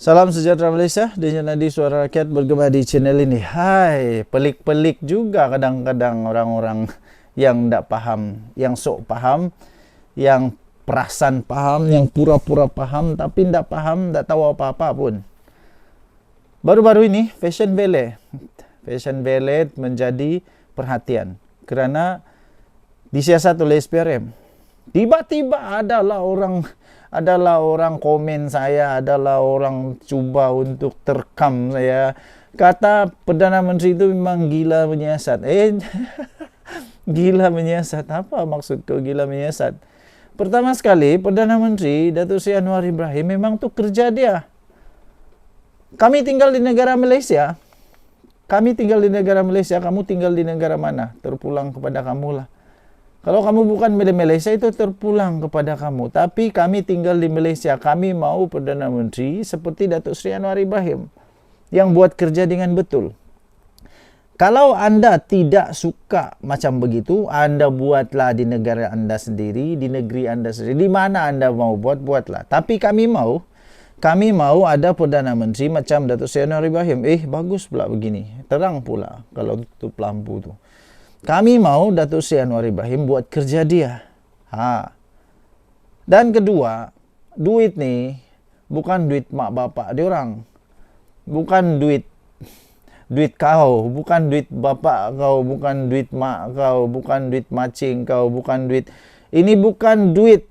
Salam sejahtera Malaysia, dengan Nadi Suara Rakyat bergema di channel ini. Hai, pelik-pelik juga kadang-kadang orang-orang yang tak faham, yang sok faham, yang perasan faham, yang pura-pura faham tapi tak faham, tak tahu apa-apa pun. Baru-baru ini Fashion Valet menjadi perhatian kerana disiasat oleh SPRM. Tiba-tiba adalah orang komen saya, adalah orang cuba untuk terkam saya. Kata Perdana Menteri itu memang gila menyiasat. Gila menyiasat. Apa maksud kau gila menyiasat? Pertama sekali, Perdana Menteri Datuk Seri Anwar Ibrahim memang tu kerja dia. Kami tinggal di negara Malaysia. Kamu tinggal di negara mana? Terpulang kepada kamulah. Kalau kamu bukan milik Malaysia, itu terpulang kepada kamu. Tapi kami tinggal di Malaysia. Kami mau Perdana Menteri seperti Datuk Seri Anwar Ibrahim yang buat kerja dengan betul. Kalau anda tidak suka macam begitu, anda buatlah di negara anda sendiri, di negeri anda sendiri. Di mana anda mau buatlah. Tapi kami mau ada Perdana Menteri macam Datuk Seri Anwar Ibrahim. Bagus pula begini. Terang pula kalau tutup lampu tu. Kami mau Datuk Seri Anwar Ibrahim buat kerja dia. Dan kedua, duit ni bukan duit mak bapak diorang. Bukan duit kau, bukan duit bapak kau, bukan duit mak kau, bukan duit macing kau, bukan duit. Ini bukan duit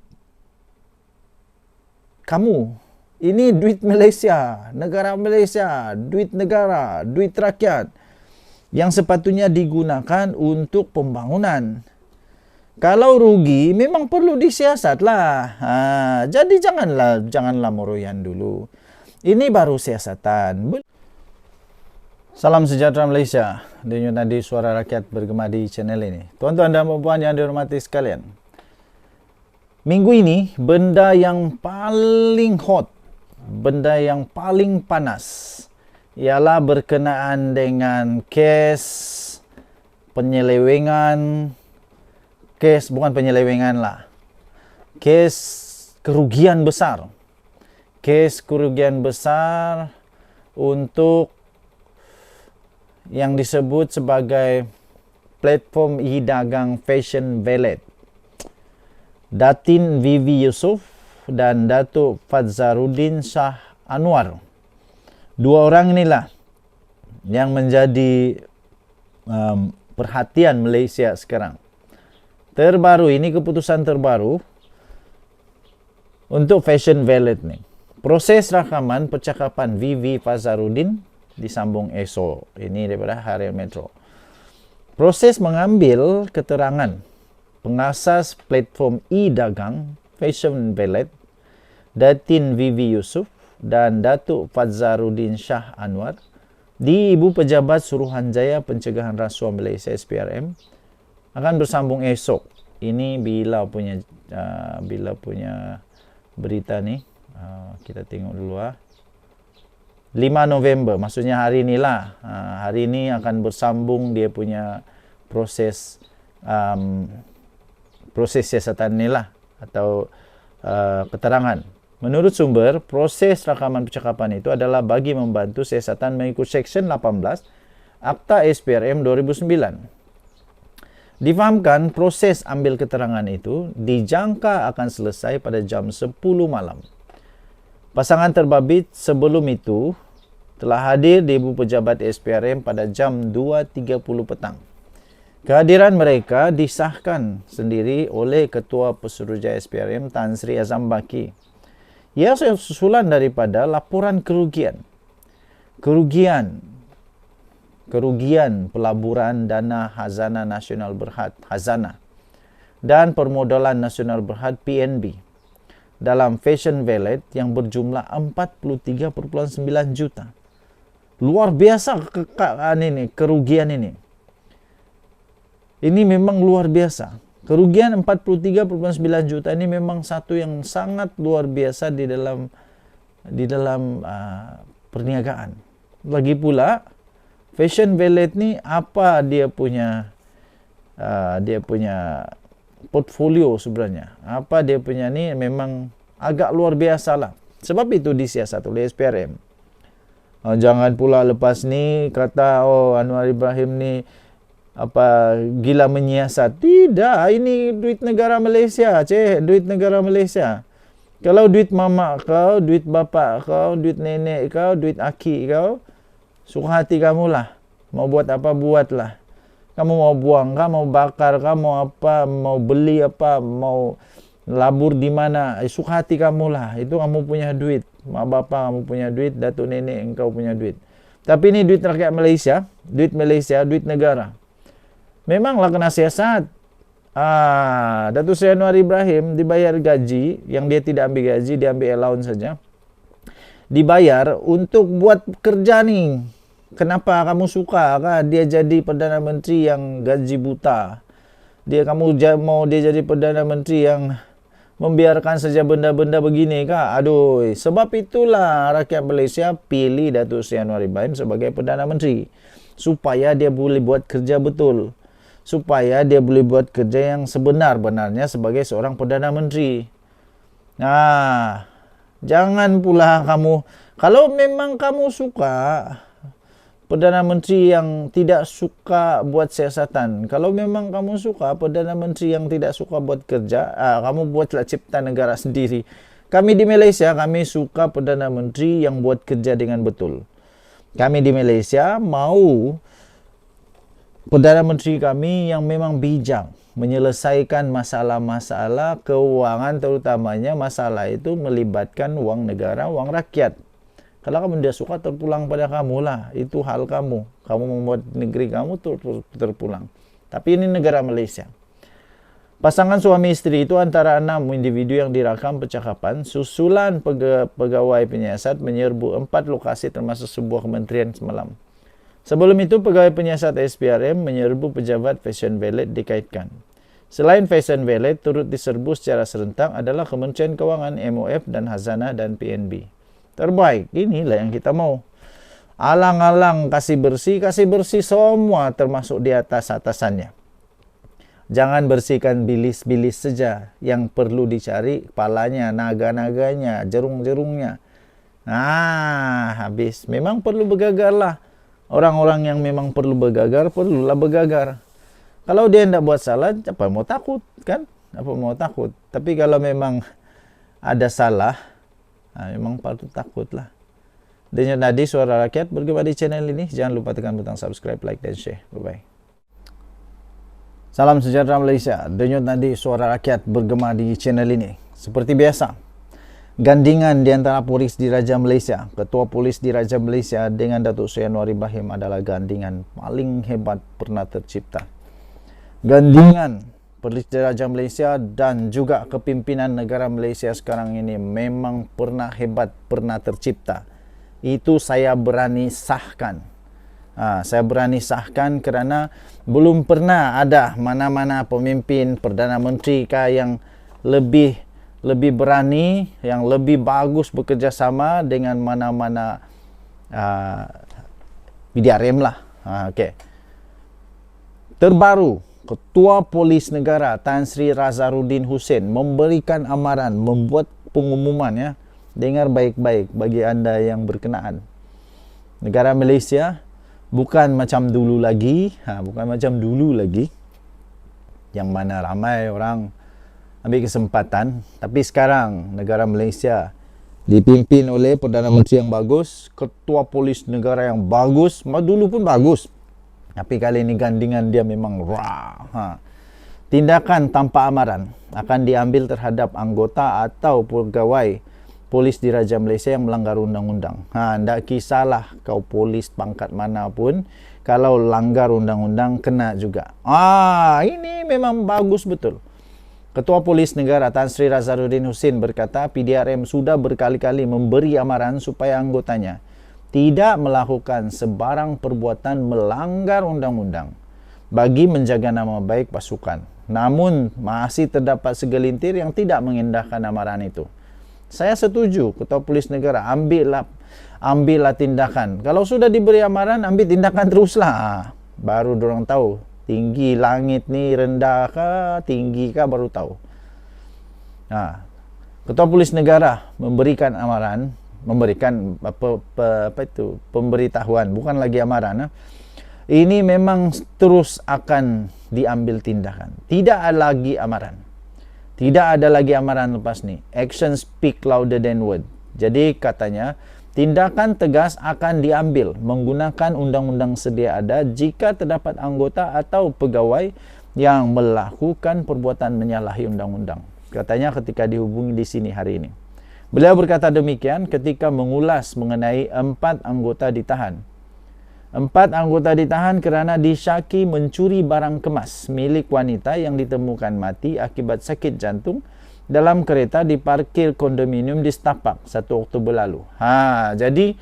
kamu. Ini duit Malaysia, negara Malaysia, duit negara, duit rakyat yang sepatutnya digunakan untuk pembangunan. Kalau rugi, memang perlu disiasatlah. Jadi janganlah meroyan dulu. Ini baru siasatan. Salam sejahtera Malaysia. Dengan Nadi Suara Rakyat bergema di channel ini. Tuan-tuan dan puan yang dihormati sekalian. Minggu ini, benda yang paling hot, benda yang paling panas ialah berkenaan dengan kes kerugian besar. Kes kerugian besar untuk yang disebut sebagai platform e-dagang Fashion Valet. Datin Vivi Yusof dan Datuk Fadzarudin Shah Anwar. Dua orang inilah yang menjadi perhatian Malaysia sekarang. Terbaru ini, keputusan terbaru untuk Fashion Valet ni. Proses rakaman percakapan Vivi Fadzarudin disambung esok. Ini daripada Harian Metro. Proses mengambil keterangan pengasas platform e-dagang Fashion Valet, Datin Vivi Yusof dan Datuk Fadzarudin Shah Anwar di Ibu Pejabat Suruhanjaya Pencegahan Rasuah Malaysia SPRM akan bersambung esok. Ini bila punya berita ni. Kita tengok dulu 5 November, maksudnya hari inilah. Hari ini akan bersambung dia punya proses siasatan ni lah, atau keterangan. Menurut sumber, proses rakaman percakapan itu adalah bagi membantu siasatan mengikut Seksyen 18 Akta SPRM 2009. Difahamkan proses ambil keterangan itu dijangka akan selesai pada jam 10 malam. Pasangan terbabit sebelum itu telah hadir di Ibu Pejabat SPRM pada jam 2.30 petang. Kehadiran mereka disahkan sendiri oleh Ketua Pesuruhjaya SPRM Tan Sri Azam Baki. Ia susulan daripada laporan kerugian pelaburan dana Hazanah Nasional Berhad Hazanah dan permodalan nasional berhad PNB dalam Fashion Valet yang berjumlah 43.9 juta. Luar biasa kerugian ini. Ini memang luar biasa. Kerugian 43.9 juta ini memang satu yang sangat luar biasa di dalam perniagaan. Lagi pula Fashion Valet ni apa dia punya portfolio sebenarnya. Apa dia punya ni memang agak luar biasa lah. Sebab itu disiasat oleh SPRM. Jangan pula lepas ni kata Anwar Ibrahim ni gila menyiasat. Tidak, ini duit negara Malaysia, duit negara Malaysia. Kalau duit mamak kau, duit bapak kau, duit nenek kau, duit aki kau, suka hati kamu lah. Mau buat apa buatlah. Kamu mau buang kah, mau bakar kah, mau apa, mau beli apa, mau labur di mana, suka hati kamu lah. Itu kamu punya duit. Mak bapak kamu punya duit, datuk nenek engkau punya duit. Tapi ini duit rakyat Malaysia, duit negara. Memanglah kena siasat. Datuk Seri Anwar Ibrahim dibayar gaji, yang dia tidak ambil gaji, dia ambil allowance saja. Dibayar untuk buat kerja nih. Kenapa kamu suka kah dia jadi Perdana Menteri yang gaji buta? Kamu mau dia jadi Perdana Menteri yang membiarkan saja benda-benda begini kah? Aduh, sebab itulah rakyat Malaysia pilih Datuk Seri Anwar Ibrahim sebagai Perdana Menteri. Supaya dia boleh buat kerja betul. Supaya dia boleh buat kerja yang sebenar-benarnya sebagai seorang Perdana Menteri. Jangan pula kamu, kalau memang kamu suka Perdana Menteri yang tidak suka buat siasatan, kalau memang kamu suka Perdana Menteri yang tidak suka buat kerja, kamu buatlah cipta negara sendiri. Kami di Malaysia, kami suka Perdana Menteri yang buat kerja dengan betul. Kami di Malaysia mau Perdana Menteri kami yang memang bijak menyelesaikan masalah-masalah keuangan, terutamanya masalah itu melibatkan wang negara, wang rakyat. Kalau kamu tidak suka, terpulang pada kamu lah. Itu hal kamu. Kamu membuat negeri kamu terpulang. Tapi ini negara Malaysia. Pasangan suami istri itu antara 6 individu yang direkam percakapan. Susulan pegawai penyiasat menyerbu 4 lokasi termasuk sebuah kementerian semalam. Sebelum itu, pegawai penyiasat SPRM menyerbu pejabat Fashion Valet dikaitkan. Selain Fashion Valet, turut diserbu secara serentak adalah Kementerian Kewangan, MOF dan Hazanah dan PNB. Terbaik, inilah yang kita mau. Alang-alang kasih bersih semua termasuk di atasannya. Jangan bersihkan bilis-bilis saja. Yang perlu dicari kepalanya, naga-naganya, jerung-jerungnya. Habis. Memang perlu bergagar lah. Orang-orang yang memang perlu bergagar, perlulah bergagar. Kalau dia tidak buat salah, apa mau takut, kan? Apa mau takut? Tapi kalau memang ada salah, memang patut takutlah. Denyut nadi suara rakyat bergema di channel ini. Jangan lupa tekan butang subscribe, like, dan share. Bye-bye. Salam sejahtera Malaysia. Denyut nadi suara rakyat bergema di channel ini. Seperti biasa, gandingan di antara polis di Raja Malaysia, Ketua Polis di Raja Malaysia dengan Datuk Seri Anwar Ibrahim adalah gandingan paling hebat pernah tercipta. Gandingan Polis di Raja Malaysia dan juga kepimpinan negara Malaysia sekarang ini memang pernah hebat, pernah tercipta. Itu saya berani sahkan. Saya berani sahkan kerana belum pernah ada mana-mana pemimpin Perdana Menteri yang lebih berani, yang lebih bagus bekerjasama dengan mana-mana PDRM lah. Okay. Terbaru, Ketua Polis Negara Tan Sri Razarudin Husin memberikan amaran, membuat pengumuman ya. Dengar baik-baik bagi anda yang berkenaan. Negara Malaysia bukan macam dulu lagi, yang mana ramai orang ambil kesempatan. Tapi sekarang negara Malaysia dipimpin oleh Perdana Menteri yang bagus, Ketua Polis Negara yang bagus. Dulu pun bagus, tapi kali ini gandingan dia memang tindakan tanpa amaran akan diambil terhadap anggota atau pegawai polis di Raja Malaysia yang melanggar undang-undang. Tak kisahlah kau polis pangkat manapun, kalau langgar undang-undang kena juga. Ini memang bagus betul. Ketua Polis Negara Tan Sri Razarudin Husin berkata PDRM sudah berkali-kali memberi amaran supaya anggotanya tidak melakukan sebarang perbuatan melanggar undang-undang bagi menjaga nama baik pasukan. Namun masih terdapat segelintir yang tidak mengendahkan amaran itu. Saya setuju, Ketua Polis Negara ambillah tindakan. Kalau sudah diberi amaran, ambil tindakan teruslah. Baru dorang tahu tinggi langit ni rendah kah, tinggi kah, baru tahu. Ketua Polis Negara memberikan pemberitahuan, bukan lagi amaran. Ini memang terus akan diambil tindakan. Tidak ada lagi amaran. Tidak ada lagi amaran lepas ni. Action speak louder than word. Jadi katanya, tindakan tegas akan diambil menggunakan undang-undang sedia ada jika terdapat anggota atau pegawai yang melakukan perbuatan menyalahi undang-undang. Katanya ketika dihubungi di sini hari ini. Beliau berkata demikian ketika mengulas mengenai 4 anggota ditahan. 4 anggota ditahan kerana disyaki mencuri barang kemas milik wanita yang ditemukan mati akibat sakit jantung dalam kereta di parkir kondominium di Setapak 1 Oktober lalu. Jadi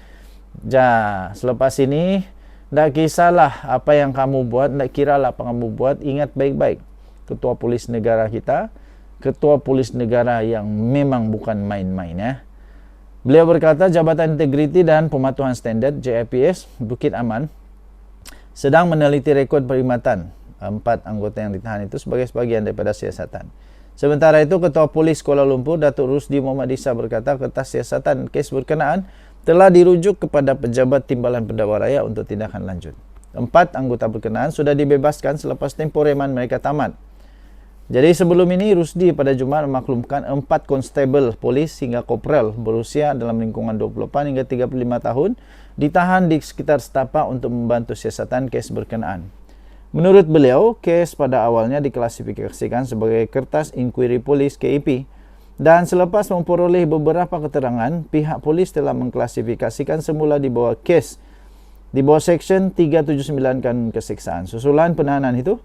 selepas ini tak kisahlah apa yang kamu buat, tak kiralah apa kamu buat, ingat baik-baik. Ketua Polis Negara kita, Ketua Polis Negara yang memang bukan main-main ya. Beliau berkata Jabatan Integriti dan Pematuhan Standard JIPS Bukit Aman sedang meneliti rekod perkhidmatan 4 anggota yang ditahan itu sebagai sebahagian daripada siasatan. Sementara itu Ketua Polis Kuala Lumpur Datuk Rusdi Muhammad Isa berkata kertas siasatan kes berkenaan telah dirujuk kepada Pejabat Timbalan Pendakwa Rakyat untuk tindakan lanjut. 4 anggota berkenaan sudah dibebaskan selepas tempoh reman mereka tamat. Jadi sebelum ini Rusdi pada Jumaat memaklumkan 4 konstabel polis hingga kopral berusia dalam lingkungan 28 hingga 35 tahun ditahan di sekitar Setapak untuk membantu siasatan kes berkenaan. Menurut beliau, kes pada awalnya diklasifikasikan sebagai kertas inkuiri polis KIP dan selepas memperoleh beberapa keterangan, pihak polis telah mengklasifikasikan semula di bawah Seksyen 379 Kanun Keseksaan. Susulan penahanan itu,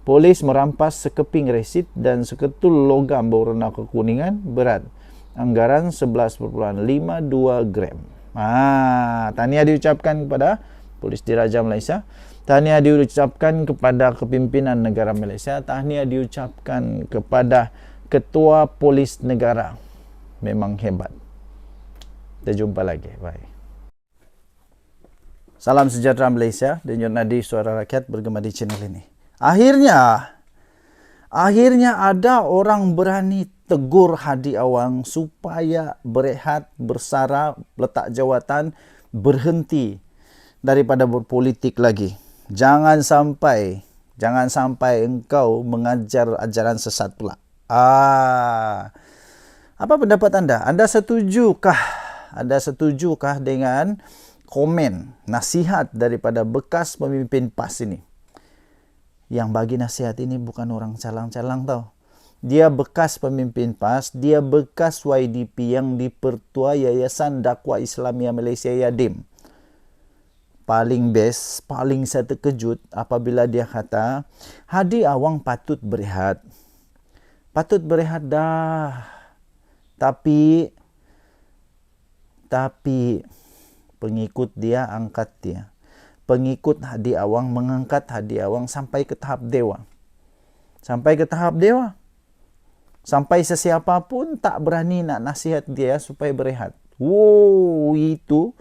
polis merampas sekeping resit dan seketul logam berwarna kekuningan berat anggaran 11.52 gram. Tahniah diucapkan kepada Polis Diraja Malaysia. Tahniah diucapkan kepada kepimpinan negara Malaysia. Tahniah diucapkan kepada Ketua Polis Negara. Memang hebat. Kita jumpa lagi. Bye. Salam sejahtera Malaysia. Denyut nadi suara rakyat bergema di channel ini. Akhirnya ada orang berani tegur Hadi Awang supaya berehat, bersara, letak jawatan, berhenti daripada berpolitik lagi. Jangan sampai engkau mengajar ajaran sesat pula. Apa pendapat anda? Anda setujukah dengan komen, nasihat daripada bekas pemimpin PAS ini? Yang bagi nasihat ini bukan orang calang-calang tau. Dia bekas pemimpin PAS, dia bekas YDP yang dipertua Yayasan Dakwah Islamiyah Malaysia Yadim. Paling best, paling saya terkejut apabila dia kata, Hadi Awang patut berehat. Patut berehat dah. Tapi pengikut dia angkat dia. Pengikut Hadi Awang mengangkat Hadi Awang sampai ke tahap dewa. Sampai sesiapa pun tak berani nak nasihat dia supaya berehat. Itu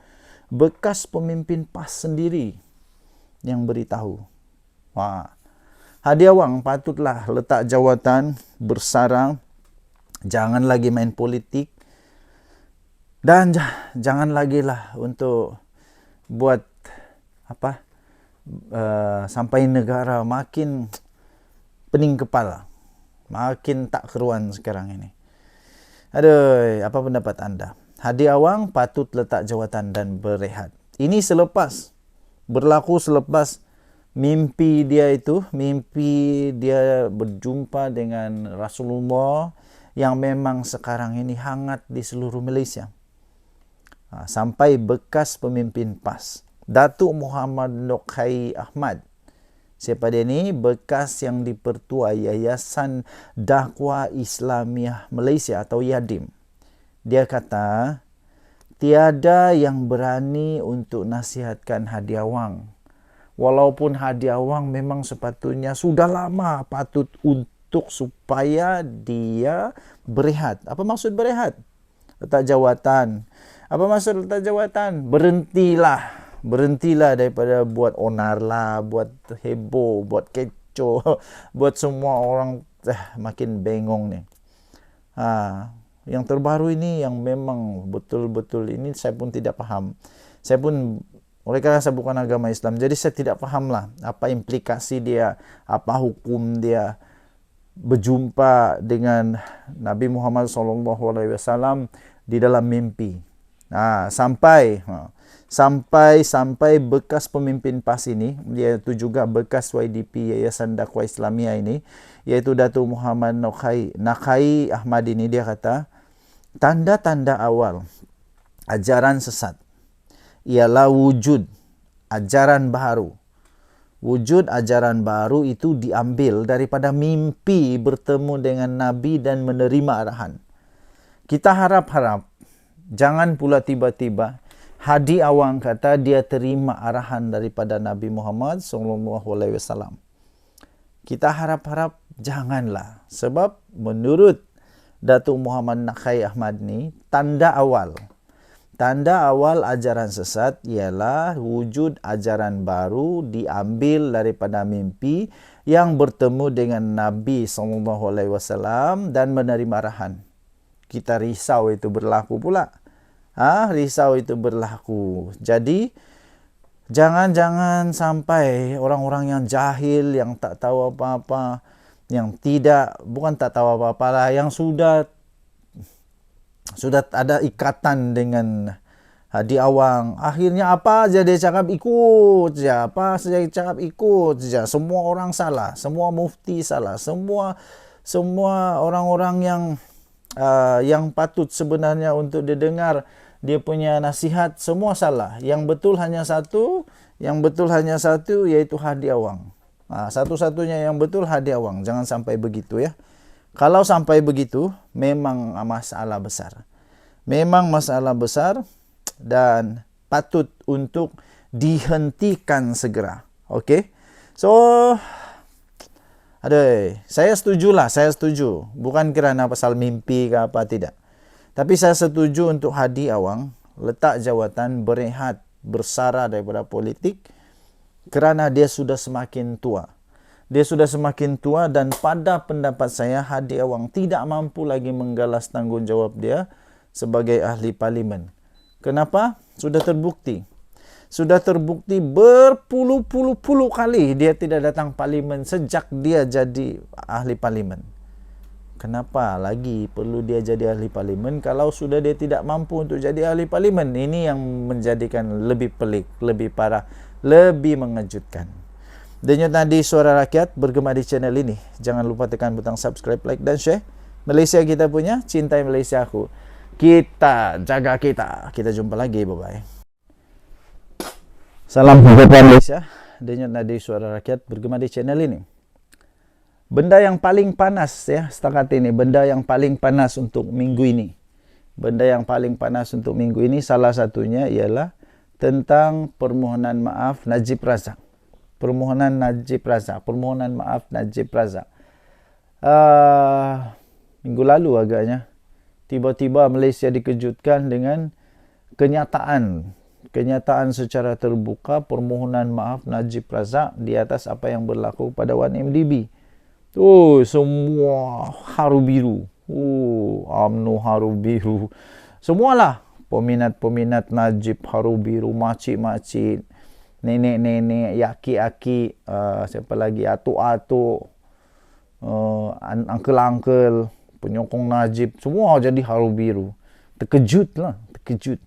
bekas pemimpin PAS sendiri yang beritahu. Hadi Awang patutlah letak jawatan, bersarang, jangan lagi main politik, dan jangan lagi lah untuk buat sampai negara makin pening kepala, makin tak keruan sekarang ini. Apa pendapat anda? Hadi Awang patut letak jawatan dan berehat. Ini berlaku selepas mimpi dia berjumpa dengan Rasulullah yang memang sekarang ini hangat di seluruh Malaysia. Sampai bekas pemimpin PAS Datuk Muhammad Nokai Ahmad. Siapa dia ni? Bekas yang dipertua Yayasan Dakwah Islamiyah Malaysia atau Yadim. Dia kata, tiada yang berani untuk nasihatkan Hadi Awang. Walaupun Hadi Awang memang sepatutnya sudah lama patut untuk supaya dia berehat. Apa maksud berehat? Letak jawatan. Apa maksud letak jawatan? Berhentilah daripada buat onar lah, buat heboh, buat kecoh, buat semua orang makin bengong ni. Yang terbaru ini yang memang betul-betul ini saya pun tidak paham. Saya pun, oleh karena saya bukan agama Islam, jadi saya tidak pahamlah apa implikasi dia, apa hukum dia berjumpa dengan Nabi Muhammad SAW di dalam mimpi. Sampai bekas pemimpin PAS ini, yaitu juga bekas YDP Yayasan Dakwah Islamiyah ini, yaitu Datuk Muhammad Nakai Ahmad ini, dia kata tanda-tanda awal ajaran sesat ialah wujud ajaran baru. Wujud ajaran baru itu diambil daripada mimpi bertemu dengan Nabi dan menerima arahan. Kita harap-harap jangan pula tiba-tiba Hadi Awang kata dia terima arahan daripada Nabi Muhammad SAW. Kita harap-harap janganlah, sebab menurut Datuk Muhammad Nakai Ahmad ni, tanda awal ajaran sesat ialah wujud ajaran baru diambil daripada mimpi yang bertemu dengan Nabi SAW dan menerima arahan. Kita risau itu berlaku pula. Risau itu berlaku. Jadi jangan sampai orang-orang yang jahil, yang tak tahu apa-apa, yang bukan tak tahu apa-apa lah, yang sudah ada ikatan dengan Hadi Awang, akhirnya apa aja dia cakap ikut saja, apa saja dia cakap ikut saja. Semua orang salah, semua mufti salah, semua orang-orang yang patut sebenarnya untuk didengar dia punya nasihat, semua salah. Yang betul hanya satu, yaitu Hadi Awang. Satu-satunya yang betul Hadi Awang. Jangan sampai begitu ya. Kalau sampai begitu, memang masalah besar. Memang masalah besar dan patut untuk dihentikan segera. Okey? So, saya setuju. Bukan kerana pasal mimpi ke apa, tidak. Tapi saya setuju untuk Hadi Awang letak jawatan, berehat, bersara daripada politik, kerana dia sudah semakin tua. Dia sudah semakin tua dan pada pendapat saya Hadi Awang tidak mampu lagi menggalas tanggungjawab dia sebagai ahli parlimen. Kenapa? Sudah terbukti berpuluh-puluh kali dia tidak datang parlimen sejak dia jadi ahli parlimen. Kenapa lagi perlu dia jadi ahli parlimen kalau sudah dia tidak mampu untuk jadi ahli parlimen? Ini yang menjadikan lebih pelik, lebih parah, lebih mengejutkan. Denyut nadi suara rakyat bergema di channel ini. Jangan lupa tekan butang subscribe, like dan share. Malaysia kita punya, cintai Malaysia aku. Kita jaga kita. Kita jumpa lagi, bye-bye. Salam sejahtera Malaysia. Denyut nadi suara rakyat bergema di channel ini. Benda yang paling panas ya setakat ini, benda yang paling panas untuk minggu ini. Benda yang paling panas untuk minggu ini salah satunya ialah tentang permohonan maaf Najib Razak. Permohonan maaf Najib Razak. Minggu lalu agaknya tiba-tiba Malaysia dikejutkan dengan kenyataan secara terbuka permohonan maaf Najib Razak di atas apa yang berlaku pada 1MDB. Semua haru biru. UMNO haru biru. Semualah peminat-peminat Najib haru biru, makcik-makcik, nenek-nenek, yaki-yaki, siapa lagi, atuk-atuk, uncle-uncle, penyokong Najib, semua jadi haru biru. Terkejut.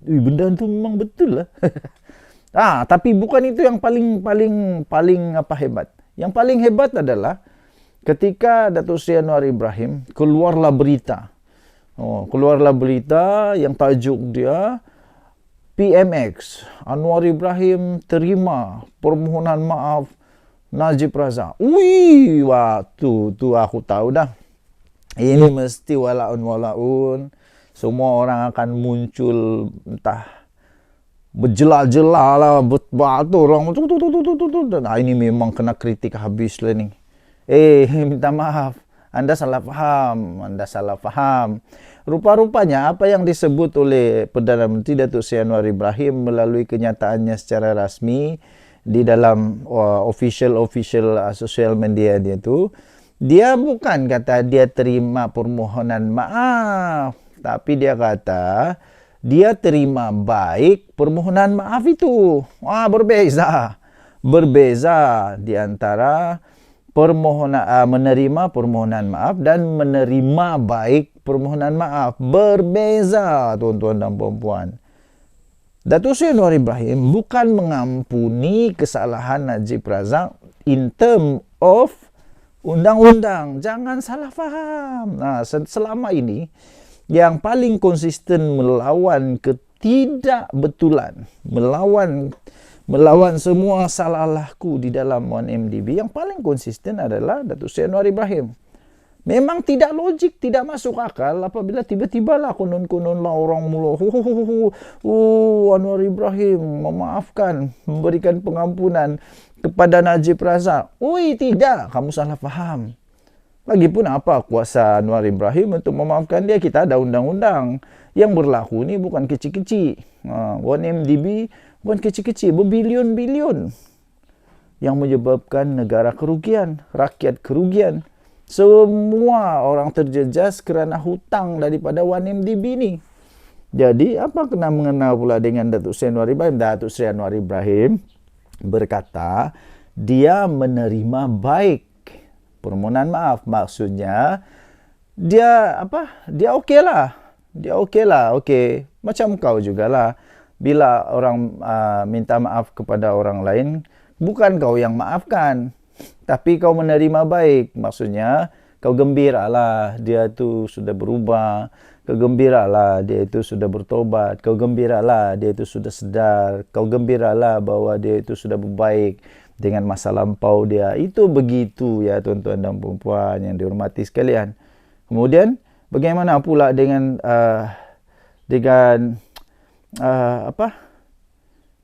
Benda tu memang betul lah. Tapi bukan itu yang paling hebat. Yang paling hebat adalah ketika Datuk Seri Anwar Ibrahim keluarlah berita yang tajuk dia PMX, Anwar Ibrahim terima permohonan maaf Najib Razak. Tu aku tahu dah. Ini mesti walaun. Semua orang akan muncul entah berjelah-jelah lah, betul orang. Ini memang kena kritik habis lah ni. Minta maaf. Anda salah faham. Rupa-rupanya apa yang disebut oleh Perdana Menteri Datuk Seri Anwar Ibrahim melalui kenyataannya secara rasmi di dalam official social media dia tu, dia bukan kata dia terima permohonan maaf Tapi dia kata, dia terima baik permohonan maaf itu. Berbeza. Berbeza di antara menerima permohonan maaf dan menerima baik permohonan maaf. Berbeza, tuan-tuan dan puan-puan. Datuk Seri Anwar Ibrahim bukan mengampuni kesalahan Najib Razak in term of undang-undang. Jangan salah faham. Selama ini yang paling konsisten melawan ketidakbetulan, melawan semua salah laku di dalam 1MDB, yang paling konsisten adalah Datuk Seri Anwar Ibrahim. Memang tidak logik, tidak masuk akal apabila tiba-tiba lah konon-konon lah orang mula Anwar Ibrahim memaafkan, memberikan pengampunan kepada Najib Razak. Tidak, kamu salah faham. Lagipun apa kuasa Anwar Ibrahim untuk memaafkan dia? Kita ada undang-undang yang berlaku ni bukan kecil-kecil. 1MDB bukan kecil-kecil, berbilion-bilion yang menyebabkan negara kerugian, rakyat kerugian. Semua orang terjejas kerana hutang daripada 1MDB ni. Jadi apa kena mengenal pula dengan Datuk Seri Anwar Ibrahim? Datuk Seri Anwar Ibrahim berkata dia menerima baik permohonan maaf. Maksudnya dia okeylah. Dia okeylah. Okey. Macam kau jugalah. Bila orang minta maaf kepada orang lain, bukan kau yang maafkan, tapi kau menerima baik. Maksudnya kau gembiralah dia itu sudah berubah. Kau gembiralah dia itu sudah bertobat. Kau gembiralah dia itu sudah sedar. Kau gembiralah bahwa dia itu sudah berbaik dengan masa lampau dia. Itu begitu ya tuan-tuan dan puan-puan yang dihormati sekalian. Kemudian bagaimana pula dengan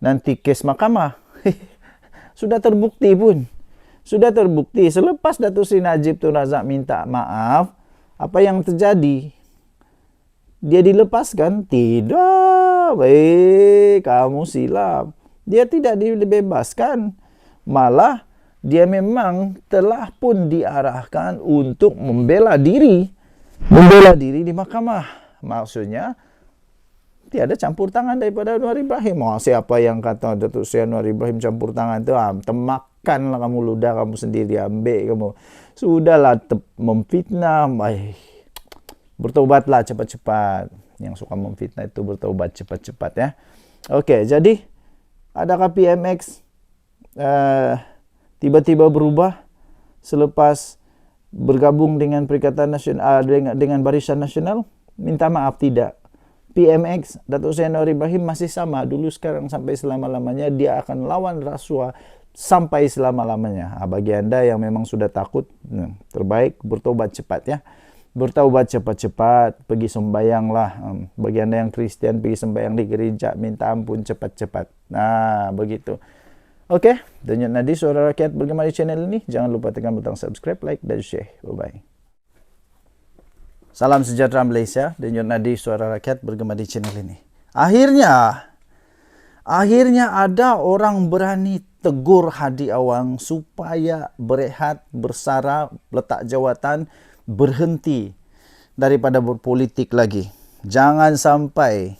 nanti kes mahkamah? Sudah terbukti pun. Sudah terbukti. Selepas Datuk Seri Najib Tun Razak minta maaf, apa yang terjadi? Dia dilepaskan? Tidak. Kamu silap. Dia tidak dibebaskan. Malah dia memang telah pun diarahkan untuk membela diri. Membela diri di mahkamah. Maksudnya, tiada campur tangan daripada Anwar Ibrahim. Siapa yang kata Datuk Seri Anwar Ibrahim campur tangan tu? Makanlah kamu, ludah kamu sendiri, ambil kamu. Sudahlah memfitnah. Bertobatlah cepat-cepat. Yang suka memfitnah itu bertobat cepat-cepat ya. Okey, jadi adakah PMX tiba-tiba berubah selepas bergabung dengan Perikatan Nasional dengan Barisan Nasional? Minta maaf, tidak. PMX, Datuk Seri Anwar Ibrahim masih sama dulu, sekarang, sampai selama-lamanya. Dia akan lawan rasuah sampai selama-lamanya. Bagi anda yang memang sudah takut, terbaik bertobat cepat ya. Bertaubat cepat-cepat, pergi sembahyanglah. Bagi anda yang Kristian, pergi sembahyang di gereja, minta ampun cepat-cepat. Begitu. Okey, Denyut Nadi Suara Rakyat bergema di channel ini. Jangan lupa tekan butang subscribe, like dan share. Bye-bye. Salam sejahtera Malaysia. Denyut Nadi Suara Rakyat bergema di channel ini. Akhirnya ada orang berani tegur Hadi Awang supaya berehat, bersara, letak jawatan, berhenti daripada berpolitik lagi. Jangan sampai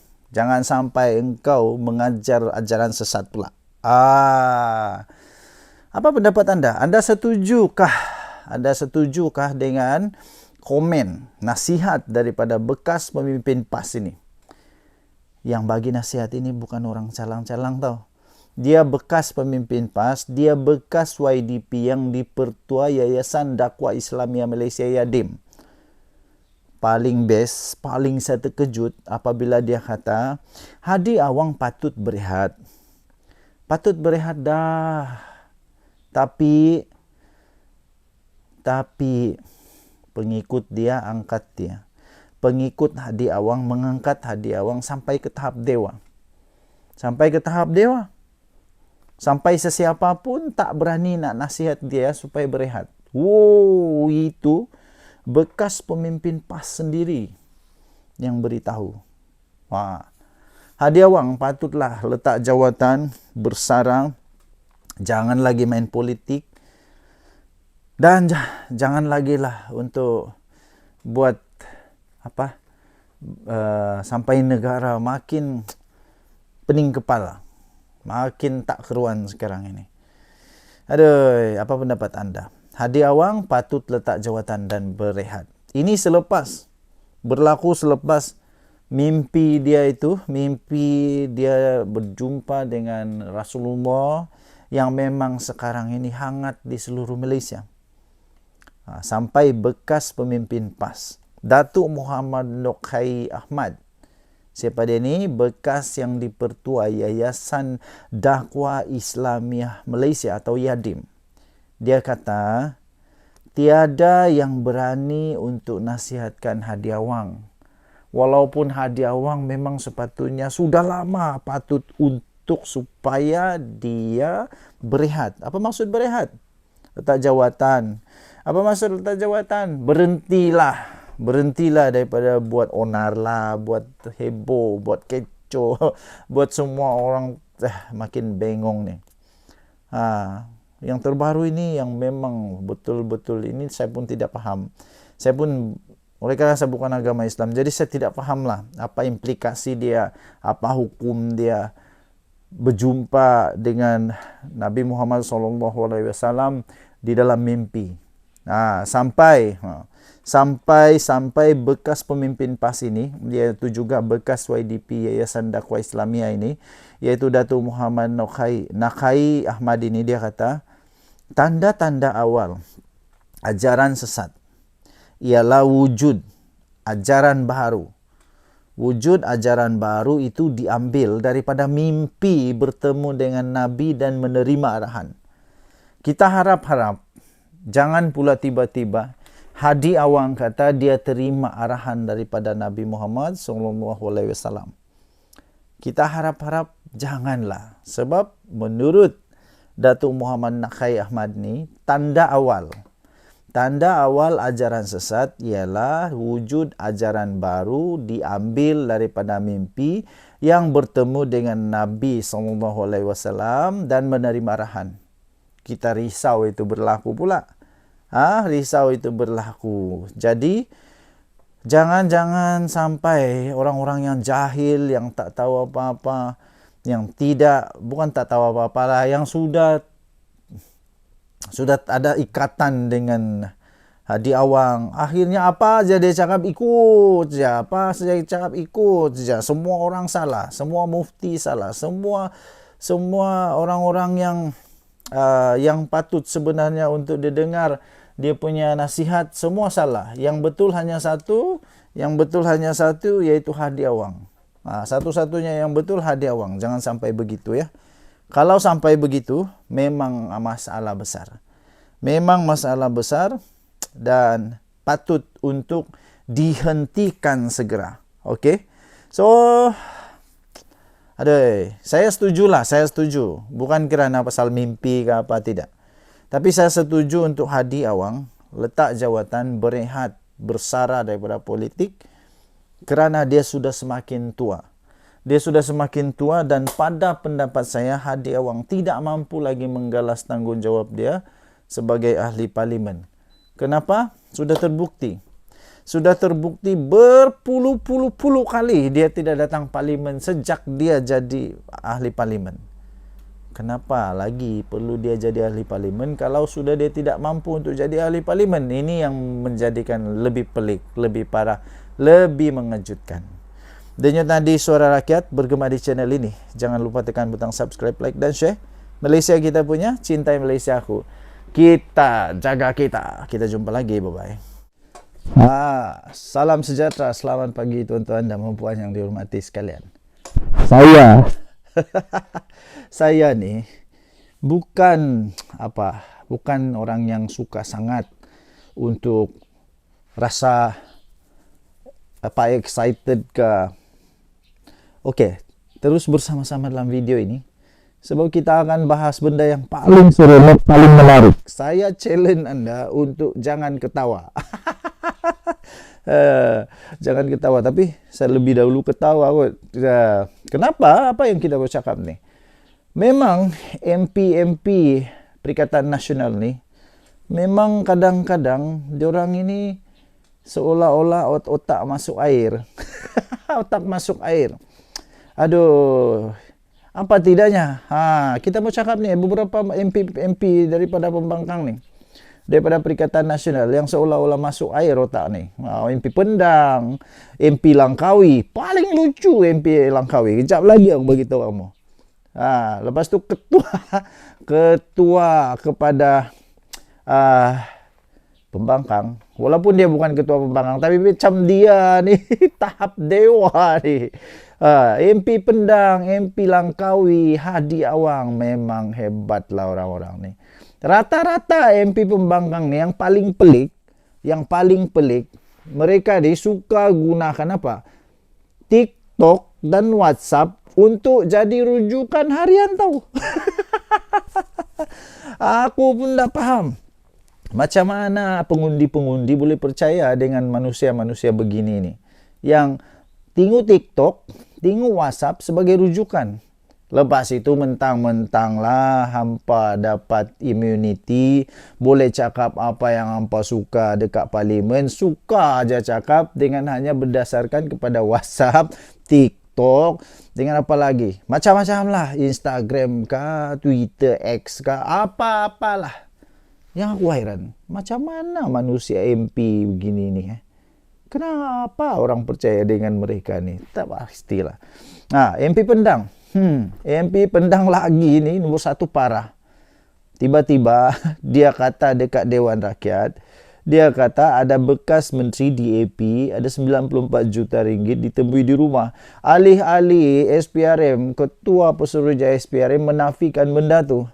engkau mengajar ajaran sesat pula. Apa pendapat anda? Anda setujukah dengan komen, nasihat daripada bekas pemimpin PAS ini? Yang bagi nasihat ini bukan orang calang-calang tau. Dia bekas pemimpin PAS, dia bekas YDP yang dipertua Yayasan Dakwah Islamia Malaysia Yadim. Paling best, paling saya terkejut apabila dia kata, Hadi Awang patut berehat. Patut berehat dah. Tapi pengikut dia angkat dia. Pengikut Hadi Awang mengangkat Hadi Awang sampai ke tahap dewa. Sampai ke tahap dewa. Sampai sesiapa pun tak berani nak nasihat dia supaya berehat. Itu bekas pemimpin PAS sendiri yang beritahu. Hadi Awang patutlah letak jawatan, bersarang, jangan lagi main politik, dan jangan lagi lah untuk buat sampai negara makin pening kepala, makin tak keruan sekarang ini. Aduh, apa pendapat anda? Hadi Awang patut letak jawatan dan berehat. Ini berlaku selepas mimpi dia berjumpa dengan Rasulullah yang memang sekarang ini hangat di seluruh Malaysia. Sampai bekas pemimpin PAS, Datuk Muhammad Nokai Ahmad. Siapa dia ni? Bekas yang dipertua Yayasan Dakwah Islamiah Malaysia atau YADIM. Dia kata, tiada yang berani untuk nasihatkan Hadi Awang. Walaupun Hadi Awang memang sepatutnya sudah lama patut untuk supaya dia berehat. Apa maksud berehat? Letak jawatan. Apa maksud letak jawatan? Berhentilah daripada buat onar lah, buat heboh, buat kecoh, buat semua orang makin bengong ni. Yang terbaru ini yang memang betul-betul ini saya pun tidak faham. Oleh kerana saya bukan agama Islam, jadi saya tidak fahamlah apa implikasi dia, apa hukum dia berjumpa dengan Nabi Muhammad SAW di dalam mimpi. Sampai bekas pemimpin PAS ini, iaitu juga bekas YDP Yayasan Dakwah Islamia ini, iaitu Datuk Muhammad Nakai Ahmad ini, dia kata, tanda-tanda awal ajaran sesat ialah wujud ajaran baru. Wujud ajaran baru itu diambil daripada mimpi bertemu dengan Nabi dan menerima arahan. Kita harap-harap, jangan pula tiba-tiba Hadi Awang kata dia terima arahan daripada Nabi Muhammad SAW. Kita harap-harap janganlah. Sebab menurut Datuk Muhammad Nakai Ahmad ni, tanda awal ajaran sesat ialah wujud ajaran baru diambil daripada mimpi yang bertemu dengan Nabi SAW dan menerima arahan. Kita risau itu berlaku pula. Risau itu berlaku. Jadi jangan sampai orang-orang yang jahil, yang tak tahu apa-apa, yang bukan tak tahu apa-apa lah, yang sudah ada ikatan dengan Hadi Awang. Akhirnya apa aja dia cakap ikut saja. Apa saja dia cakap ikut saja. Semua orang salah, semua mufti salah, semua orang-orang yang patut sebenarnya untuk didengar dia punya nasihat semua salah. Yang betul hanya satu, iaitu Hadi Awang. Satu-satunya yang betul Hadi Awang. Jangan sampai begitu ya. Kalau sampai begitu, memang masalah besar. Memang masalah besar dan patut untuk dihentikan segera. Okey. So, saya setuju. Bukan kerana pasal mimpi ke apa, tidak. Tapi saya setuju untuk Hadi Awang letak jawatan, berehat, bersara daripada politik kerana dia sudah semakin tua. Dia sudah semakin tua dan pada pendapat saya Hadi Awang tidak mampu lagi menggalas tanggungjawab dia sebagai ahli parlimen. Kenapa? Sudah terbukti berpuluh-puluh kali dia tidak datang parlimen sejak dia jadi ahli parlimen. Kenapa lagi perlu dia jadi ahli parlimen kalau sudah dia tidak mampu untuk jadi ahli parlimen? Ini yang menjadikan lebih pelik, lebih parah, lebih mengejutkan. Denyut nadi Suara Rakyat bergema di channel ini. Jangan lupa tekan butang subscribe, like dan share. Malaysia kita punya, cintai Malaysia aku. Kita jaga kita. Kita jumpa lagi, bye-bye. Salam sejahtera, selamat pagi tuan-tuan dan puan yang dihormati sekalian. Saya ni bukan orang yang suka sangat untuk rasa excited ke. Okey, terus bersama-sama dalam video ini sebab kita akan bahas benda yang paling seronok, paling menarik. Saya challenge anda untuk jangan ketawa. Jangan ketawa, tapi saya lebih dahulu ketawa kot. Kenapa? Apa yang kita bercakap ni? Memang MP Perikatan Nasional ni memang kadang-kadang diorang ini Seolah-olah otak masuk air. Otak masuk air. Aduh, apa tidaknya? Kita mau cakap nih beberapa MP daripada pembangkang nih, daripada Perikatan Nasional yang seolah-olah masuk air otak nih. MP Pendang, MP Langkawi, paling lucu MP Langkawi. Kejap lagi aku beritahu kamu. Lepas tu ketua kepada pembangkang, walaupun dia bukan ketua pembangkang, tapi macam dia nih tahap dewa nih. MP Pendang, MP Langkawi, Hadi Awang, memang hebat lah orang-orang nih. Rata-rata MP pembangkang nih yang paling pelik, mereka nih suka gunakan apa? TikTok dan WhatsApp untuk jadi rujukan harian tahu. Aku pun tak paham. Macam mana pengundi-pengundi boleh percaya dengan manusia-manusia begini nih, yang tengok TikTok, tengok WhatsApp sebagai rujukan. Lepas itu mentang-mentang lah hampa dapat immunity, boleh cakap apa yang hampa suka dekat parlimen, suka aja cakap dengan hanya berdasarkan kepada WhatsApp, TikTok, dengan apa lagi? Macam-macam lah, Instagram kah, Twitter, X kah, apa-apalah. Yang aku heran, macam mana manusia MP begini nih? Kenapa orang percaya dengan mereka nih? Tak pastilah. MP Pendang. MP Pendang lagi ni nombor satu parah. Tiba-tiba dia kata dekat Dewan Rakyat, dia kata ada bekas menteri DAP, ada 94 juta ringgit ditemui di rumah. Alih-alih SPRM, ketua Pesuruhjaya SPRM menafikan benda tu.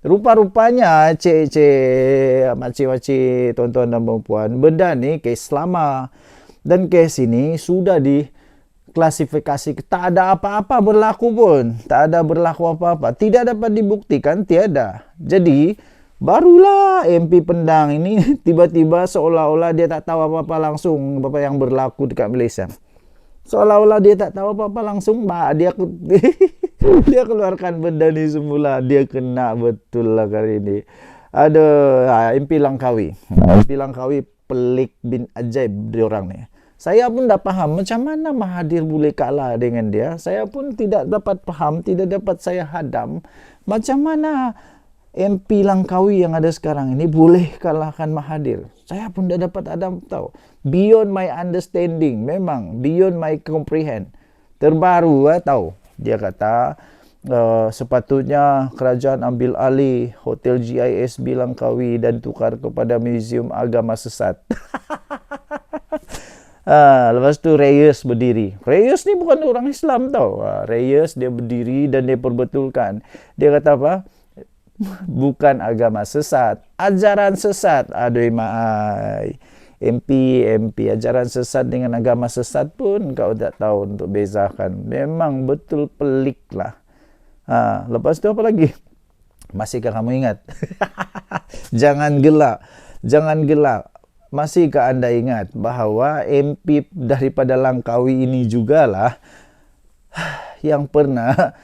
Rupa-rupanya makcik-makcik, tuan-tuan dan puan, benda ni kes lama. Dan kes ini sudah diklasifikasi, tak ada apa-apa berlaku pun. Tak ada berlaku apa-apa. Tidak dapat dibuktikan, tiada. Jadi, barulah MP Pendang ini tiba-tiba seolah-olah dia tak tahu apa-apa langsung apa yang berlaku dekat Malaysia. Seolah-olah dia tak tahu apa-apa langsung, dia keluarkan benda ni semula. Dia kena betul lah kali ini. MP Langkawi. MP Langkawi pelik bin ajaib diorang ni. Saya pun tak faham macam mana Mahathir boleh kalah dengan dia. Saya pun tidak dapat faham, tidak dapat saya hadam macam mana MP Langkawi yang ada sekarang ini boleh kalahkan Mahathir. Saya pun tak dapat hadam tahu. Beyond my understanding, memang beyond my comprehend. Terbaru tahu. Dia kata sepatutnya kerajaan ambil alih Hotel GISB Langkawi dan tukar kepada Museum Agama Sesat. Lepas tu Reyes berdiri. Reyes ni bukan orang Islam tau. Reyes dia berdiri dan dia perbetulkan. Dia kata apa? Bukan agama sesat, ajaran sesat. Aduh maai. MP ajaran sesat dengan agama sesat pun kau tak tahu untuk bezakan. Memang betul pelik lah. Lepas tu apa lagi? Masihkah kamu ingat? Jangan gelak. Masihkah anda ingat bahawa MP daripada Langkawi ini jugalah yang pernah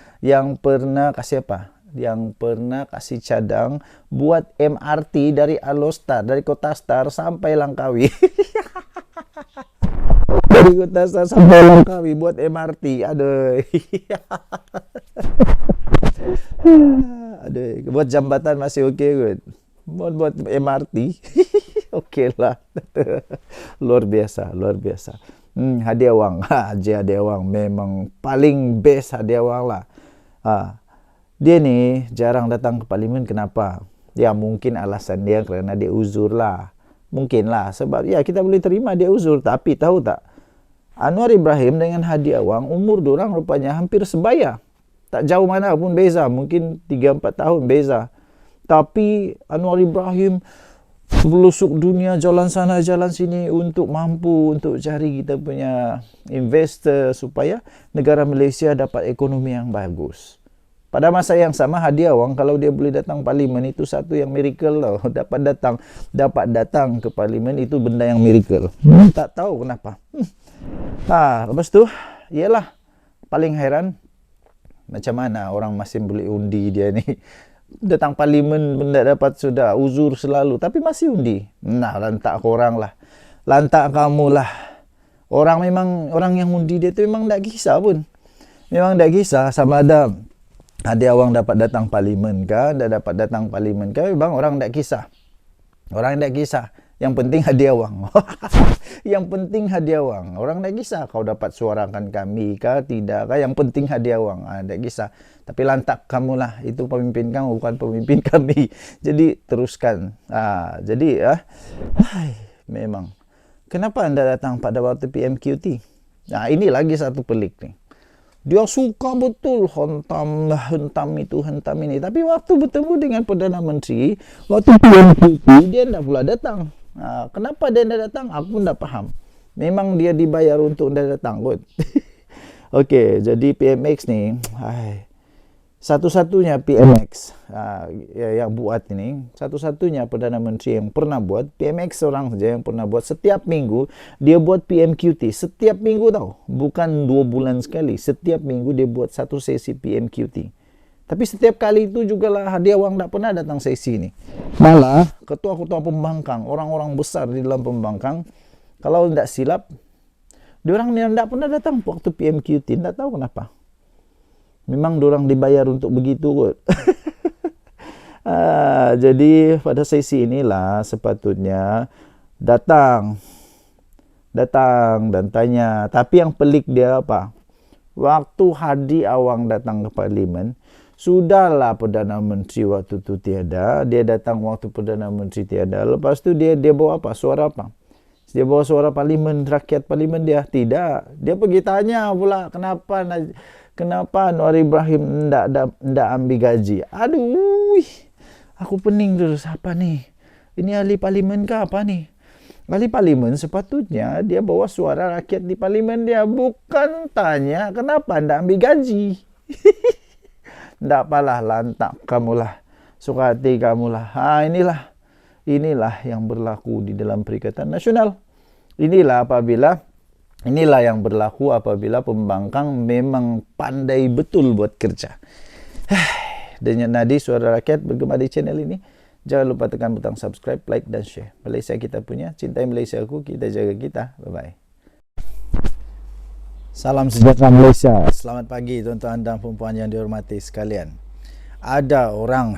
kasih apa? Yang pernah kasih cadang buat MRT dari Alostar, dari Kota Star sampai Langkawi. Dari Kota Star sampai Langkawi buat MRT. Aduh. Aduh, buat jambatan masih okey kot. Buat MRT. Okey lah. Luar biasa. Hadi Awang. Haji Hadi Awang memang paling best Hadi Awang lah. Dia ni jarang datang ke parlimen. Kenapa? Ya mungkin alasan dia kerana dia uzur lah. Mungkin lah. Sebab ya kita boleh terima dia uzur. Tapi tahu tak? Anwar Ibrahim dengan Hadi Awang umur diorang rupanya hampir sebaya. Tak jauh mana pun beza. Mungkin 3-4 tahun beza. Tapi Anwar Ibrahim belusuk dunia jalan sana jalan sini untuk mampu untuk cari kita punya investor supaya negara Malaysia dapat ekonomi yang bagus. Pada masa yang sama Hadi Awang kalau dia boleh datang parlimen itu satu yang miracle tau. Dapat datang ke parlimen itu benda yang miracle. Tak tahu kenapa. Lepas tu ialah paling heran macam mana orang masih boleh undi dia ni. Datang parlimen benda dapat sudah uzur selalu tapi masih undi. Lantak korang lah. lantak kamu lah. Orang yang undi dia tu memang tak kisah pun. Memang tak kisah sama ada awang dapat datang parlimen ke, tak dapat datang parlimen ke, memang orang tak kisah. Orang tak kisah. Yang penting hadiah wang. Yang penting hadiah wang. Orang tak kisah kau dapat suarakan kami ke tidak ke, yang penting hadiah wang. Tak kisah. Tapi lantak kamu lah, itu pemimpin kamu bukan pemimpin kami. Jadi teruskan. Memang. Kenapa anda datang pada waktu PMQT? Nah, ini lagi satu pelik nih. Dia suka betul hentam itu, hentam ini. Tapi waktu bertemu dengan Perdana Menteri, waktu PMQT, dia tidak pula datang. Nah, kenapa dia tidak datang? Aku pun tak faham. Memang dia dibayar untuk tidak datang kot. Okey, jadi PMX ni, satu-satunya PMX yang buat ini, satu-satunya Perdana Menteri yang pernah buat, PMX seorang saja yang pernah buat. Setiap minggu dia buat PMQT, setiap minggu tau, bukan 2 bulan sekali, setiap minggu dia buat satu sesi PMQT. Tapi setiap kali itu juga lah hadiah wang tak pernah datang sesi ini. Malah ketua-ketua pembangkang, orang-orang besar di dalam pembangkang, kalau tidak silap, diorang yang tak pernah datang waktu PMQT, tak tahu kenapa. Memang diorang dibayar untuk begitu kot. Jadi pada sesi inilah sepatutnya datang dan tanya. Tapi yang pelik dia apa? Waktu Hadi Awang datang ke parlimen, sudahlah Perdana Menteri waktu tu tiada. Dia datang waktu Perdana Menteri tiada. Lepas tu dia bawa apa? Suara apa? Dia bawa suara parlimen, rakyat parlimen dia. Tidak. Dia pergi tanya pula kenapa Anwar Ibrahim ndak ambil gaji. Aduh, aku pening terus. Apa nih? Ini ahli parlimen ke apa nih? Ahli parlimen sepatutnya dia bawa suara rakyat di parlimen dia. Bukan tanya kenapa ndak ambil gaji. Ndak apalah, lantak kamulah. Suka hati kamulah. Inilah yang berlaku di dalam Perikatan Nasional. Inilah yang berlaku apabila pembangkang memang pandai betul buat kerja. Denyut nadi suara rakyat bergema di channel ini. Jangan lupa tekan butang subscribe, like dan share. Malaysia kita punya, cintai Malaysia aku, kita jaga kita. Bye-bye. Salam sejahtera Malaysia. Selamat pagi tuan-tuan dan puan-puan yang dihormati sekalian. Ada orang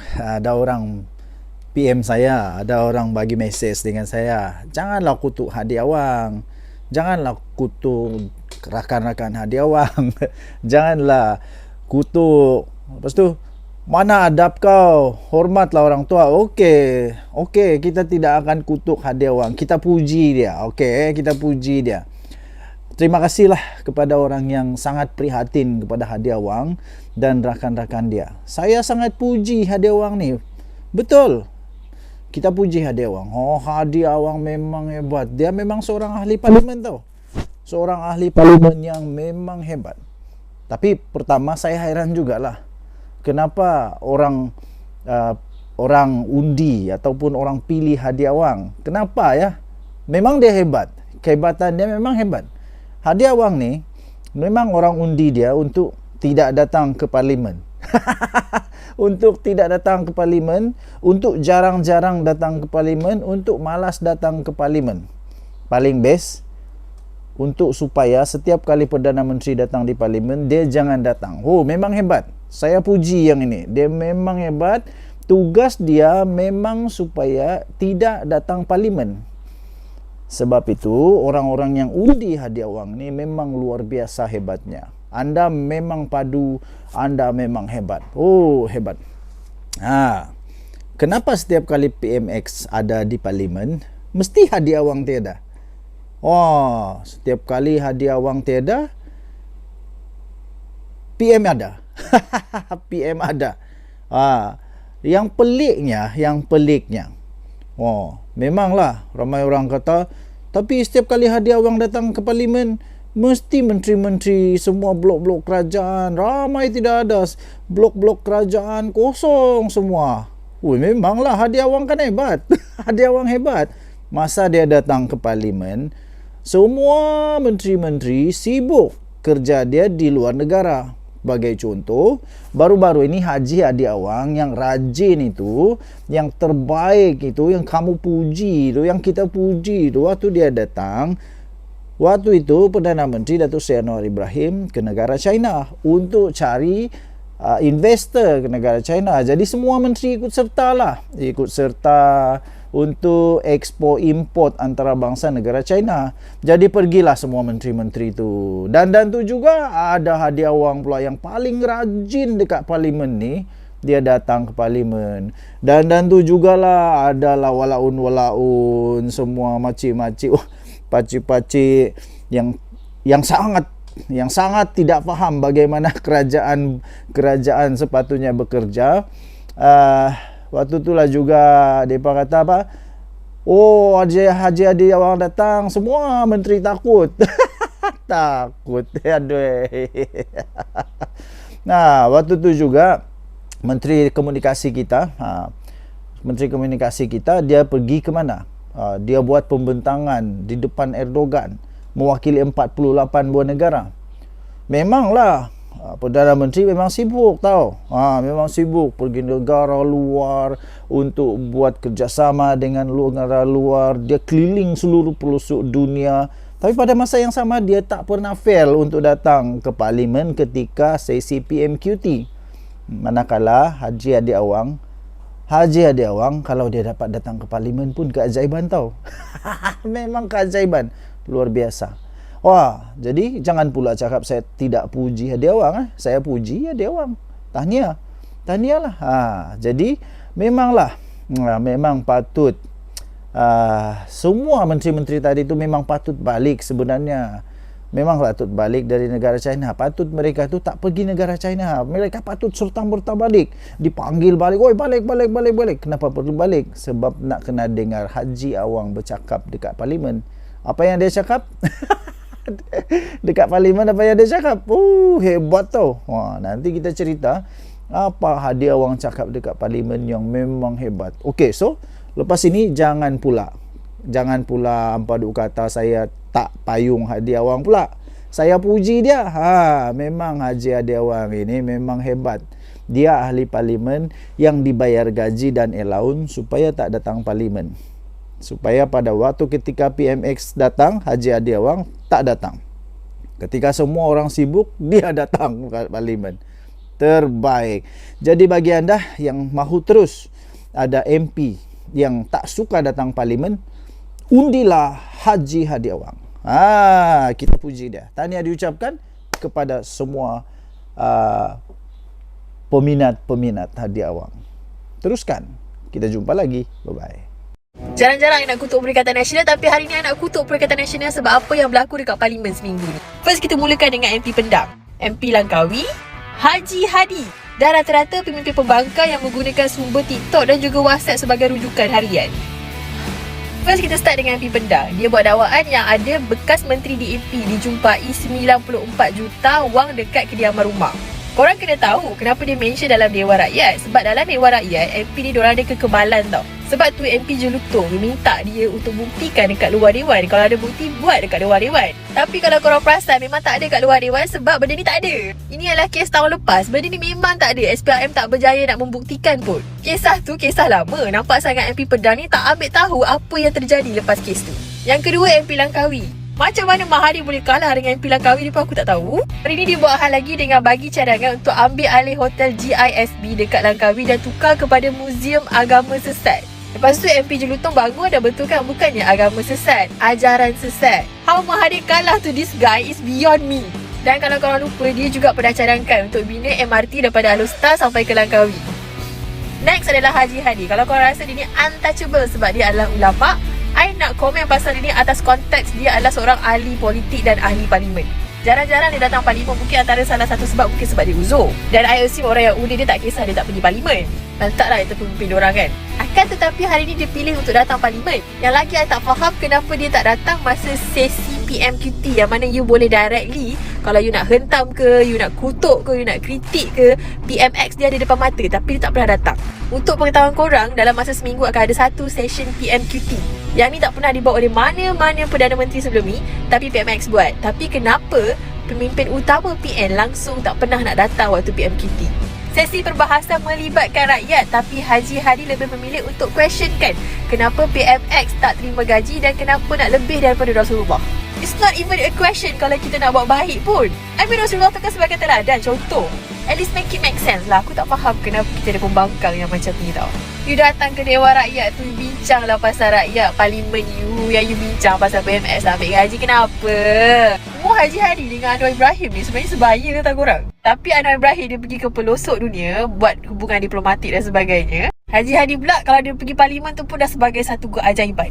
PM saya, ada orang bagi mesej dengan saya. Janganlah kutuk Hadi Awang. Janganlah kutuk rakan-rakan Hadi Awang. Janganlah kutuk. Lepas tu, mana adab kau? Hormatlah orang tua. Okey, kita tidak akan kutuk Hadi Awang. Kita puji dia. Okey, kita puji dia. Terima kasihlah kepada orang yang sangat prihatin kepada Hadi Awang dan rakan-rakan dia. Saya sangat puji Hadi Awang ni. Betul. Kita puji Hadi Awang. Hadi Awang memang hebat. Dia memang seorang ahli parlimen tau. Seorang ahli parlimen yang memang hebat. Tapi pertama saya heran jugalah. Kenapa orang undi ataupun orang pilih Hadi Awang? Kenapa ya? Memang dia hebat. Kehebatan dia memang hebat. Hadi Awang ni memang orang undi dia untuk tidak datang ke parlimen. Untuk tidak datang ke parlimen, untuk jarang-jarang datang ke parlimen, untuk malas datang ke parlimen. Paling best untuk supaya setiap kali Perdana Menteri datang di parlimen, dia jangan datang. Memang hebat. Saya puji yang ini. Dia memang hebat. Tugas dia memang supaya tidak datang parlimen. Sebab itu orang-orang yang undi Hadi Awang ni memang luar biasa hebatnya. Anda memang padu, anda memang hebat. Hebat. Kenapa setiap kali PMX ada di parlimen, mesti Hadi Awang tiada? Setiap kali Hadi Awang tiada, PM ada. PM ada. Yang peliknya. Memanglah ramai orang kata, tapi setiap kali Hadi Awang datang ke parlimen, mesti menteri-menteri semua blok-blok kerajaan ramai tidak ada, blok-blok kerajaan kosong semua. Memanglah Hadi Awang kan hebat. Hadi Awang hebat. Masa dia datang ke parlimen, semua menteri-menteri sibuk kerja dia di luar negara. Sebagai contoh, baru-baru ini Haji Hadi Awang yang rajin itu, yang terbaik itu, yang kamu puji itu, yang kita puji itu, waktu dia datang, waktu itu Perdana Menteri Datuk Seri Anwar Ibrahim ke negara China untuk cari investor ke negara China. Jadi semua menteri ikut serta lah. Ikut serta untuk ekspor import antarabangsa negara China. Jadi pergilah semua menteri-menteri itu. Dan tu juga ada Hadi Awang pula yang paling rajin dekat parlimen ni. Dia datang ke parlimen. Dan tu jugalah adalah walaun-walaun semua makcik-makcik, pakcik-pakcik yang sangat tidak faham bagaimana kerajaan sepatutnya bekerja. Waktu itulah juga mereka kata apa? Oh, Haji Hadi Awang datang, semua menteri takut. Takut. Aduh. Nah, waktu itu juga Menteri Komunikasi kita, dia pergi ke mana? Dia buat pembentangan di depan Erdogan, mewakili 48 buah negara. Memanglah Perdana Menteri memang sibuk tau. Memang sibuk pergi negara luar untuk buat kerjasama dengan negara luar. Dia keliling seluruh pelosok dunia. Tapi pada masa yang sama dia tak pernah fail untuk datang ke parlimen ketika sesi PMQT. Manakala Haji Hadi Awang kalau dia dapat datang ke parlimen pun keajaiban tau. Memang keajaiban luar biasa. Wah, jadi jangan pula cakap saya tidak puji Hadi Awang. Saya puji Hadi Awang. Tahniahlah. Jadi memanglah, memang patut. Semua menteri-menteri tadi itu memang patut balik sebenarnya. Memang patut balik dari negara China. Patut mereka tu tak pergi negara China. Mereka patut serta-merta balik. Dipanggil balik. Oi, balik. Kenapa perlu balik? Sebab nak kena dengar Haji Awang bercakap dekat parlimen. Apa yang dia cakap? Dekat parlimen apa yang dia cakap? Hebat tau. Nanti kita cerita apa Hadi Awang cakap dekat parlimen yang memang hebat. Okey, so lepas ini jangan pula ampadu kata saya tak payung Hadi Awang pula. Saya puji dia. Memang Haji Hadi Awang ini memang hebat. Dia ahli parlimen yang dibayar gaji dan allowance supaya tak datang parlimen. Supaya pada waktu ketika PMX datang, Haji Hadi Awang tak datang. Ketika semua orang sibuk, dia datang ke parlimen. Terbaik. Jadi bagi anda yang mahu terus ada MP yang tak suka datang parlimen, undilah Haji Hadi Awang. Kita puji dia. Tahniah diucapkan kepada semua peminat Hadi Awang. Teruskan. Kita jumpa lagi. Bye-bye. Jarang-jarang nak kutuk Perikatan Nasional, tapi hari ni nak kutuk Perikatan Nasional sebab apa yang berlaku dekat parlimen seminggu ni. First, kita mulakan dengan MP Pendang, MP Langkawi, Haji Hadi dan rata-rata pemimpin pembangkang yang menggunakan sumber TikTok dan juga WhatsApp sebagai rujukan harian. First, kita start dengan MP Pendang. Dia buat dakwaan yang ada bekas menteri DAP dijumpai 94 juta wang dekat kediaman rumah. Korang kena tahu kenapa dia mention dalam Dewan Rakyat. Sebab dalam Dewan Rakyat, MP ni diorang ada kekebalan tau. Sebab tu MP Jelutong minta dia untuk buktikan dekat luar Dewan. Kalau ada bukti, buat dekat luar Dewan. Tapi kalau korang perasan, memang tak ada kat luar Dewan sebab benda ni tak ada. Ini adalah kes tahun lepas. Benda ni memang tak ada. SPRM tak berjaya nak membuktikan pun. Kisah tu kisah lama. Nampak sangat MP Pendang ni tak ambil tahu apa yang terjadi lepas kes tu. Yang kedua, MP Langkawi. Macam mana Mahathir boleh kalah dengan MP Langkawi ni pun aku tak tahu. Hari ni dia buat hal lagi dengan bagi cadangan untuk ambil alih hotel GISB dekat Langkawi dan tukar kepada Muzium Agama Sesat. Lepas tu MP Jelutong bangun dan betulkan bukannya agama sesat, ajaran sesat. How Mahathir kalah to this guy is beyond me. Dan kalau korang lupa, dia juga pernah cadangkan untuk bina MRT daripada Alustar sampai ke Langkawi. Next adalah Haji Hadi. Kalau korang rasa dia ni untouchable sebab dia adalah ulama, I nak komen pasal dia ni atas konteks dia adalah seorang ahli politik dan ahli parlimen. Jarang-jarang dia datang parlimen, mungkin antara salah satu sebab mungkin sebab dia uzur. Dan I assume orang yang undi dia tak kisah dia tak pergi parlimen. Lantaklah itu pemimpin diorang kan. Akan tetapi hari ni dia pilih untuk datang parlimen. Yang lagi I tak faham kenapa dia tak datang masa sesi PMQT, yang mana you boleh directly, kalau you nak hentam ke, you nak kutuk ke, you nak kritik ke, PMX dia ada depan mata, tapi dia tak pernah datang. Untuk pengetahuan korang, dalam masa seminggu akan ada satu session PMQT. Yang ni tak pernah dibuat oleh mana-mana Perdana Menteri sebelum ni, tapi PMX buat. Tapi kenapa pemimpin utama PN langsung tak pernah nak datang waktu PMKT. Sesi perbahasan melibatkan rakyat, tapi Haji Hadi lebih memilih untuk questionkan kenapa PMX tak terima gaji dan kenapa nak lebih daripada Rasulullah. It's not even a question kalau kita nak buat baik pun. I mean, Rasulullah tu kan sebagai teladan, contoh. At least make it make sense lah. Aku tak faham kenapa kita ada pembangkang yang macam ni tau. You datang ke Dewan Rakyat tu, bincang lah pasal rakyat, parlimen you, yang you bincang pasal PMX nak ambil gaji, kenapa? Haji Hadi dengan Anwar Ibrahim ni sebenarnya sebaya ke tak korang? Tapi Anwar Ibrahim dia pergi ke pelosok dunia buat hubungan diplomatik dan sebagainya. Haji Hadi pula kalau dia pergi parlimen tu pun dah sebagai satu keajaiban.